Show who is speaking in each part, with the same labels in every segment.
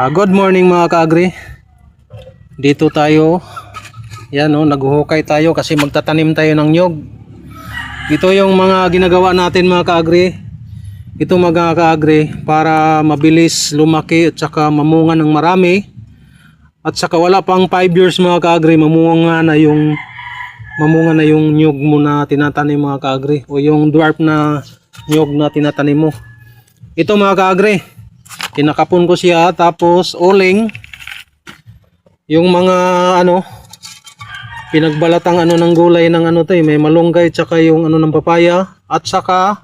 Speaker 1: Good morning mga kaagri. Dito tayo. Yan naghuhukay tayo kasi magtatanim tayo ng nyog. Ito yung mga ginagawa natin mga kaagri. Ito mga kaagri para mabilis lumaki at saka mamunga ng marami. At saka wala pang 5 years mga kaagri, mamunga na yung nyog mo na tinatanim mga kaagri, o yung dwarf na nyog na tinatanim mo. Ito mga kaagri, kinakapon ko siya, tapos uling yung mga pinagbalatang ng gulay ng may malunggay, tsaka yung ng papaya, at saka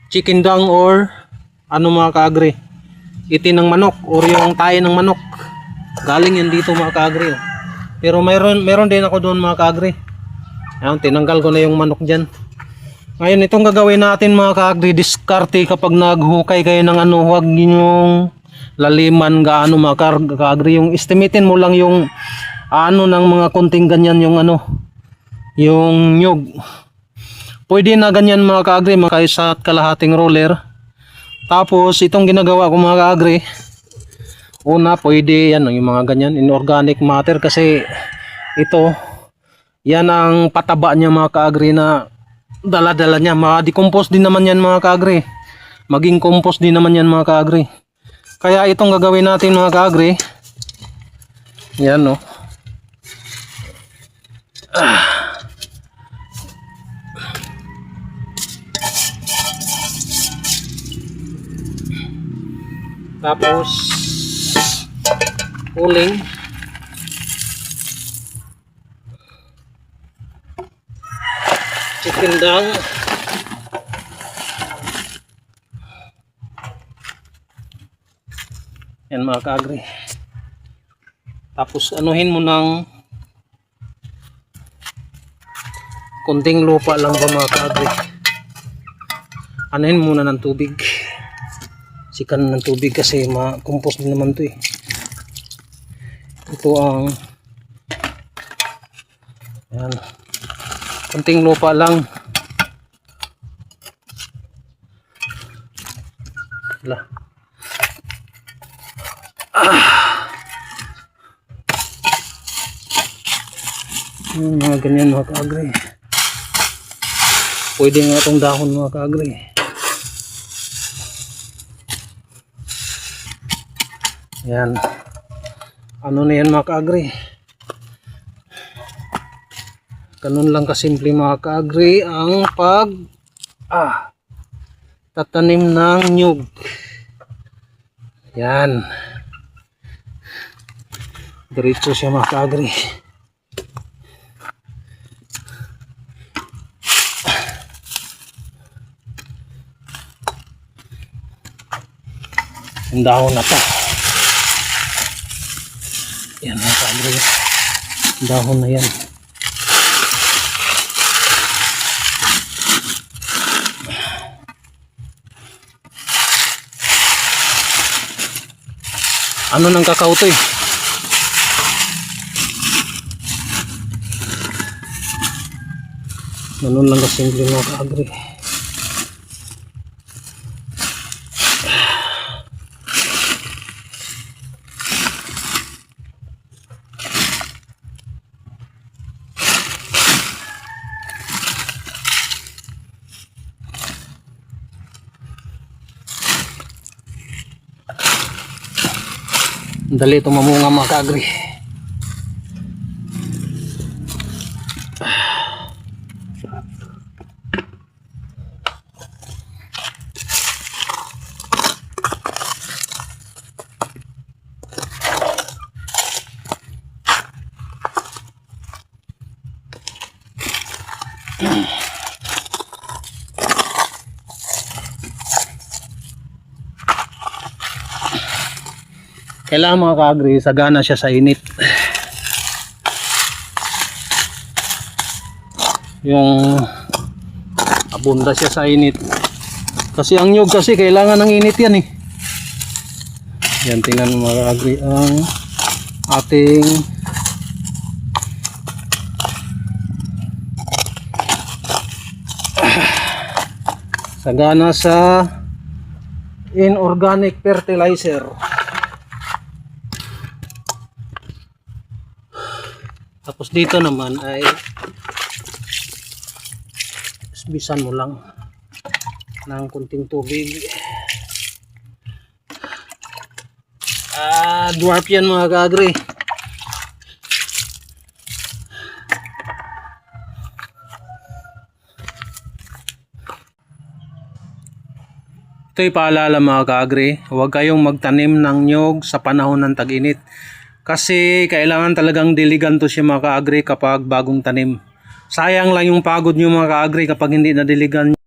Speaker 1: chicken dung or mga kaagri, itin ng manok or yung tae ng manok. Galing yan dito mga kaagri. Pero meron din ako doon mga kaagri. Ayan, tinanggal ko na yung manok dyan. Ngayon itong gagawin natin mga kaagri, diskarte kapag naghukay kayo ng huwag yung laliman gaano mga kaagri. Yung estimatein mo lang yung ng mga konting ganyan yung yung nyog. Pwede na ganyan mga kaagri, mga isa at kalahating roller. Tapos itong ginagawa ko mga kaagri, una pwede yan yung mga ganyan inorganic matter, kasi ito yan ang pataba niya mga kaagri, na dala-dala niya, ma-decompose din naman yan mga kaagri, maging compost din naman yan mga kaagri. Kaya itong gagawin natin mga kaagri, yan tapos uling, chicken dung, yan mga kaagri. Tapos anuhin mo ng konting lupa lang ba mga kaagri, anuhin muna ng tubig, sikan ng tubig kasi ma-compost din naman to ito ang yan, konting lupa lang. Mga ganyan mga kaagri. Pwede nga itong dahon mga kaagri. Yan. Na yan mga kaagri. Ganun lang kasimple mga kaagri ang tatanim ng nyug. Yan. Diretso siya mga kaagri. Ang dahon na to. Yan mga kaagri. Dahon na yan. Ng kakao to ganun lang kasimple mga kaagri. Dali ito mamunga mga kaagri. Kailangan mga kaagri, sagana siya sa init. Yung abunda siya sa init. Kasi ang nyug kasi kailangan ng init yan Yan, tingnan mga kaagri ang ating sagana sa inorganic fertilizer. Tapos dito naman ay bisan mo lang ng kunting tubig. Dwarf yan mga ka-agri. Ito'y paalala mga ka-agri, huwag kayong magtanim ng nyog sa panahon ng tag-init. Kasi kailangan talagang diligan to siya mga ka-agri kapag bagong tanim. Sayang lang yung pagod nyo mga ka-agri kapag hindi nadiligan.